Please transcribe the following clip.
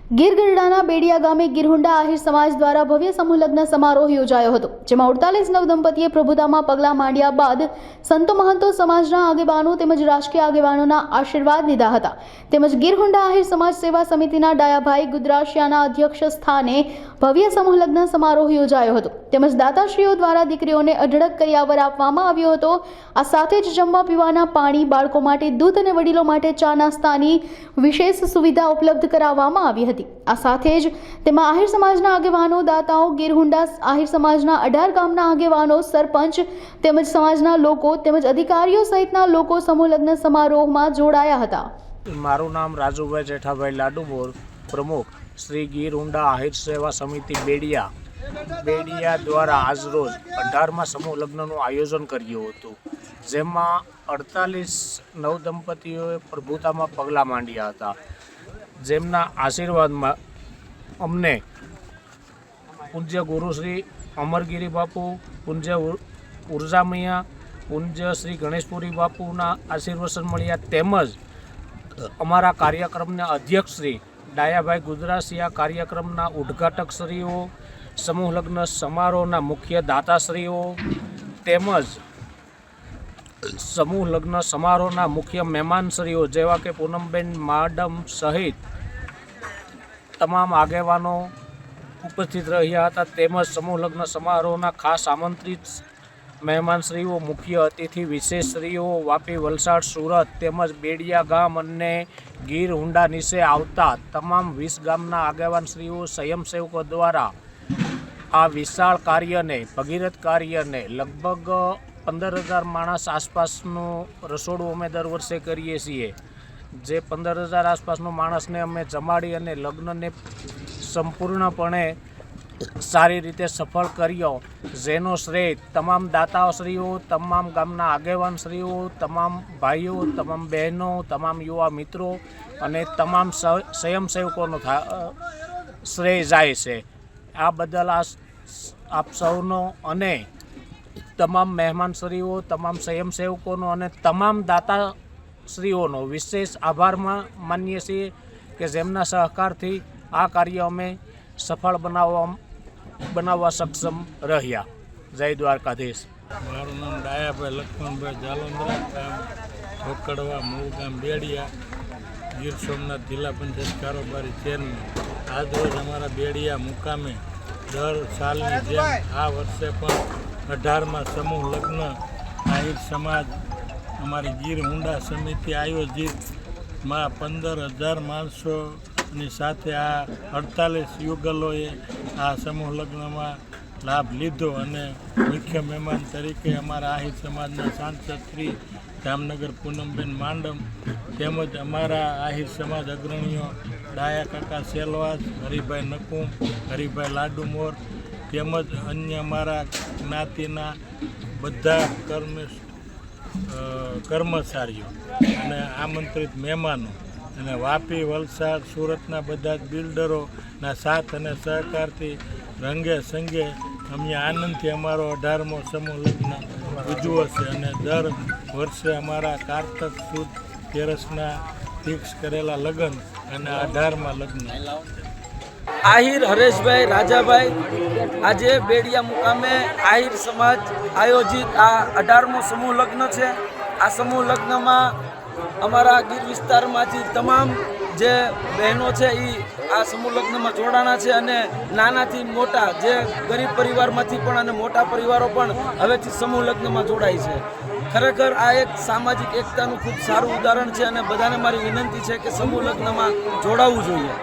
ગીર ગઢડાના બેડિયા ગામે ગીરહુંડા આહિર સમાજ દ્વારા ભવ્ય સમૂહ લગ્ન સમારોહ યોજાયો હતો, જેમાં 48 નવદંપતીએ પ્રભુતામાં પગલાં માંડ્યા બાદ સંતો મહંતો, સમાજના આગેવાનો તેમજ રાજકીય આગેવાનોના આશીર્વાદ લીધા હતા. તેમજ ગીરહુંડા આહિર સમાજ સેવા સમિતિના ડાયાભાઈ ગુદરાશિયાના અધ્યક્ષ સ્થાને ભવ્ય સમૂહ લગ્ન સમારોહ યોજાયો હતો. તેમજ દાતાશ્રીઓ દ્વારા દીકરીઓને અઢળક કરિયાવર આપવામાં આવ્યો હતો. આ સાથે જ જમવા પીવાના પાણી, બાળકો માટે દૂધ અને વડીલો માટે ચા નાસ્તાની વિશેષ સુવિધા ઉપલબ્ધ કરાવવામાં આવી હતી. આ સાથે જ તેમાં આહિર સમાજના આગેવાનો, દાતાઓ, ગીરહુંડા આહિર સમાજના 18 ગામના આગેવાનો, સરપંચ તેમજ સમાજના લોકો તેમજ અધિકારીઓ સહિતના લોકો સમૂહ લગ્ન સમારોહમાં જોડાયા હતા. મારું નામ રાજુભાઈ જેઠાભાઈ લાડુમોર, પ્રમુખ શ્રી ગીરહુંડા આહિર સેવા સમિતિ બેડિયા દ્વારા આજરોજ 18મા સમૂહ લગ્નનું આયોજન કર્યું હતું, જેમાં 48 નવદંપતીઓએ પ્રભુતામાં પગલાં માંડ્યા હતા. જેમના આશીર્વાદમાં અમને પૂજ્ય ગુરુશ્રી અમરગીરી બાપુ, પૂજ્ય ઉર્જામૈયા, પૂજ્ય શ્રી ગણેશપુરી બાપુના આશીર્વચન મળ્યા. તેમજ અમારા કાર્યક્રમના અધ્યક્ષશ્રી ડાયાભાઈ ગુદરાશિયા, કાર્યક્રમના ઉદ્ઘાટકશ્રીઓ, સમૂહ લગ્ન સમારોહના મુખ્ય દાતાશ્રીઓ તેમજ સમૂહ લગ્ન સમારોહના મુખ્ય મહેમાનશ્રીઓ જેવા કે પૂનમબેન માડમ સહિત તમામ આગેવાનો ઉપસ્થિત રહ્યા હતા. તેમજ સમૂહ લગ્ન સમારોહના ખાસ આમંત્રિત મહેમાનશ્રીઓ, મુખ્ય અતિથિ વિશેષશ્રીઓ વાપી, વલસાડ, સુરત તેમજ બેડિયા ગામ અને ગીરહુંડા નીચે આવતા તમામ 20 ગામના આગેવાનશ્રીઓ, સ્વયંસેવકો દ્વારા આ વિશાળ કાર્યને, ભગીરથ કાર્યને લગભગ 15,000 માણસ આસપાસનું રસોડું અમે દર વર્ષે કરીએ છીએ. જે 15,000 આસપાસનું માણસને અમે જમાડી અને લગ્નને સંપૂર્ણપણે સારી રીતે સફળ કર્યો, જેનો શ્રેય તમામ દાતાશ્રીઓ, તમામ ગામના આગેવાનશ્રીઓ, તમામ ભાઈઓ, તમામ બહેનો, તમામ યુવા મિત્રો અને તમામ સ્વયંસેવકોનો શ્રેય જાય છે. આ બદલ આપ સૌનો અને તમામ મહેમાનશ્રીઓ, તમામ સ્વયંસેવકોનો અને તમામ દાતાશ્રીઓનો વિશેષ આભાર માનીએ છીએ કે જેમના સહકારથી આ કાર્ય અમે સફળ બનાવવા સક્ષમ રહ્યા. જય દ્વારકાધીશ. મારું નામ ડાયાભાઈ લક્ષ્મણભાઈ જાલોંદરા, ગામ ઢોકડવા, મૂળ ગામ બેડિયા, ગીર સોમનાથ જિલ્લા પંચાયત કારોબારી ચેરમેન. આજરોજ અમારા બેડિયા મુકામે દર સાલની જેમ આ વર્ષે પણ 18મા સમૂહ લગ્ન આહિર સમાજ અમારી ગીરહુંડા સમિતિ આયોજિત માં 15,000 માણસોની સાથે આ 48 યુગલોએ આ સમૂહ લગ્નમાં લાભ લીધો અને મુખ્ય મહેમાન તરીકે અમારા આહિર સમાજના સાંસદ શ્રી જામનગર પૂનમબેન માંડમ તેમજ અમારા આહિર સમાજ અગ્રણીઓ ડાયા કાકા સેલવાસ, હરિભાઈ નકુમ, હરિભાઈ લાડુમોર તેમજ અન્ય અમારા જ્ઞાતિના બધા કર્મચારીઓ અને આમંત્રિત મહેમાનો અને વાપી, વલસાડ, સુરતના બધા જ બિલ્ડરોના સાથ અને સહકારથી રંગે સંગે અમે આનંદથી અમારો 18મો સમૂહ લગ્ન ઉજવો છે અને દર વર્ષે અમારા કારતક સુદ તેરસના ફિક્સ કરેલા લગ્ન અને 18મા લગ્ન. આહિર હરેશભાઈ રાજાભાઈ, આજે બેડિયા મુકામે આહિર સમાજ આયોજિત આ 18મો સમૂહ લગ્ન છે. આ સમૂહ લગ્નમાં અમારા ગીર વિસ્તારમાંથી તમામ જે બહેનો છે એ આ સમૂહ લગ્નમાં જોડાણા છે અને નાનાથી મોટા જે ગરીબ પરિવારમાંથી પણ અને મોટા પરિવારો પણ હવેથી સમૂહ લગ્નમાં જોડાય છે. ખરેખર આ એક સામાજિક એકતાનું ખૂબ સારું ઉદાહરણ છે અને બધાને મારી વિનંતી છે કે સમૂહ લગ્નમાં જોડાવવું જોઈએ.